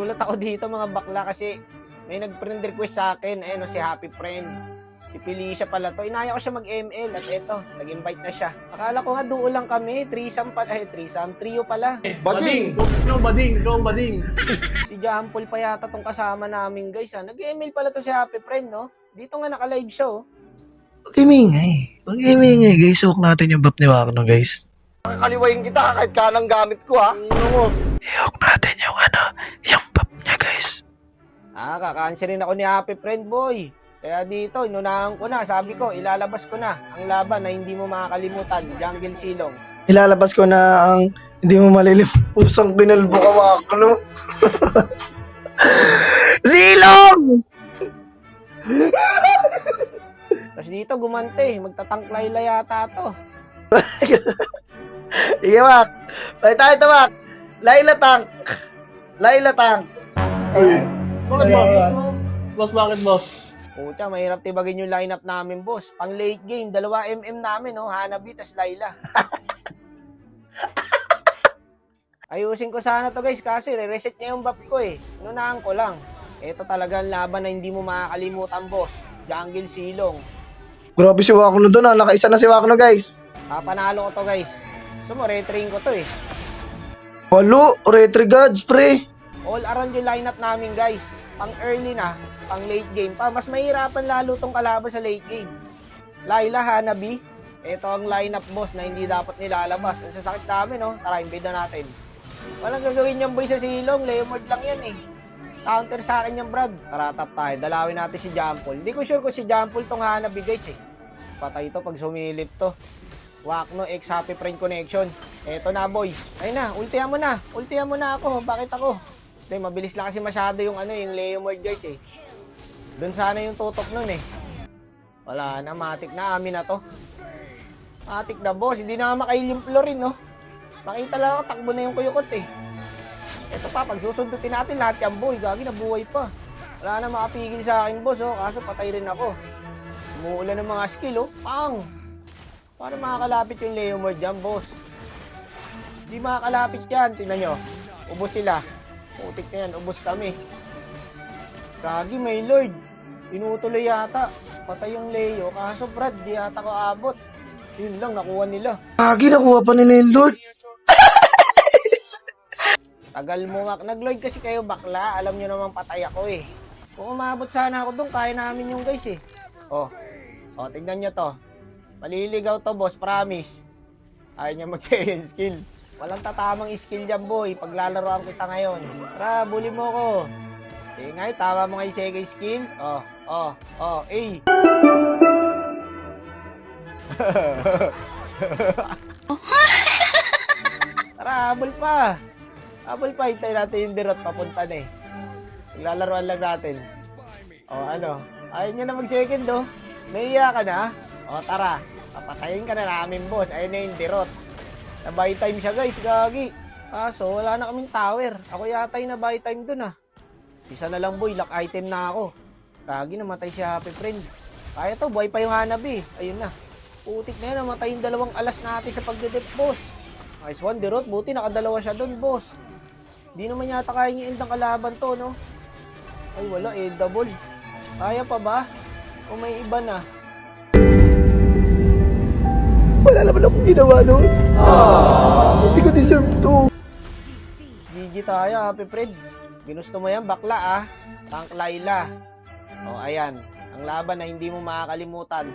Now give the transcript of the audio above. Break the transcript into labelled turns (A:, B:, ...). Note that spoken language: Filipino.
A: Nagulat ako dito mga bakla kasi may nag-friend request sa akin. Ayun, si Happy Friend. Si Felicia pala to. Inaya ko siya mag-ML at eto, nag-invite na siya. Akala ko nga duo lang kami. Threesome pala. Threesome. Trio pala.
B: Bading! Ikaw bading! Ikaw bading!
A: Si Jampol pa yata tong kasama namin guys. Nag-ML pala to si Happy Friend, no? Dito nga naka-live siya, oh.
C: Huwag imingay. Huwag imingay, guys. Suok natin yung bap ni Wakno, guys.
B: Kaliwayin kita kahit kanang gamit ko, ha?
C: Iok natin yung yung bap niya, guys.
A: Kaka-answerin ako ni Happy Friend, boy. Kaya dito, inunahan ko na. Sabi ko, ilalabas ko na ang laban na hindi mo makakalimutan. Jungle Silong.
C: Ilalabas ko na ang hindi mo malilim pusang binalbo ka, Wakno. Silong!
A: Tapos dito, gumante. Magtatangklay yata to.
C: Sige, Wak. Balik tayo ito, Wak. Laila Tank. Laila Tank.
B: Ay, bakit boss? Boss, bakit boss?
A: Pucha, mahirap tibagin yung lineup namin, boss. Pang late game, 2 MM namin, no? Hanabi, tas Laila. Ayusin ko sana to, guys, kasi re-reset niya yung buff ko, eh. Inunahan ko lang. Ito talaga ang laban na hindi mo makakalimutan, boss. Jungle Silong.
C: Grabe si Wakno doon, nakaisa na si Wakno, guys.
A: Papanalo ko to, guys. So mo, retrain ko to, eh.
C: Halo, retry gods, pre.
A: All around yung lineup namin, guys. Pang early na, pang late game pa. Mas mahirapan lalo tong kalaban sa late game. Laila, Hanabi. Ito ang lineup, boss, na hindi dapat nilalabas. Ang sasakit namin, no? Tara, invade na natin. Walang gagawin yung boy sa silong. Leomord lang yan, eh. Counter sa akin yung Brad. Tara, tap tayo. Dalawin natin si Jampol. Hindi ko sure kung si Jampol tong Hanabi, guys, eh. Patay to pag sumilip to. Wakno X Happy Friend Connection. Eto na, boy. Ayun na, ultihan mo na. Ultihan mo na ako. Bakit ako? Kasi mabilis lang kasi masyado yung yung Leomord, guys, eh. Doon sana yung tutok nun, eh. Wala na, matik na. Amin na to. Matik na, boss. Hindi na makailimplor rin, no? Makita lang ako, takbo na yung kuyukot, eh. Eto pa, pag susundutin natin lahat yan, boy. Gagi, nabuhay pa. Wala na makapigil sa akin, boss, oh. Kaso patay rin ako. Umuulan ng mga skill, oh. Pang! Paano makakalapit yung Leomord dyan, boss? Hindi makakalapit yan. Tingnan nyo. Ubos sila. Putik na yan. Ubos kami. Gagi, may Lord. Pinutuloy yata. Patay yung Leo. Kaso, Brad, di yata ko abot. Yun lang, nakuha nila.
C: Lagi, nakuha pa nila yung Lord.
A: Tagal mo, Mak. Nag-Lord kasi kayo, bakla. Alam nyo naman patay ako, eh. Kung umabot sana ako doon, kaya namin yung guys, eh. Oh, tingnan nyo to. Maliligaw to, boss, promise. Ayaw niya mag-second skill. Walang tatamang skill dyan, boy. Paglalaroan kita ngayon. Tara, bully mo ko. Sige nga, tama mo nga yung second skill. Eh. Tara, habol pa. Habol pa, hintay natin yung dirot papunta na, eh. Paglalaroan lang natin. Ayaw niya na mag-second, oh. Naiya ka na? Tara. Papatayin ka na namin, boss. Ayun na yung dirot. Na-buy time siya, guys. Gagi. Kaso, wala na kaming tower. Ako yata yung na-buy time dun, ah. Isa na lang, boy. Lock item na ako. Gagi, namatay si Happy Friend. Kaya to, buhay pa yung Hanabi. Ayun na. Putik na yan. Namatay yung 2 alas natin sa pagdedep, boss. Nice one, dirot. Buti, nakadalawa siya dun, boss. Di naman yata kaya yung end ng kalaban to, no? Ay, wala. Double. Kaya pa ba? O may iba na?
C: Wala naman akong ginawa doon. Hindi ko deserve to.
A: GG tayo, Happy Friend. Ginusto mo yan, bakla, ah. Tank Laila. Ayan. Ang laban na hindi mo makakalimutan.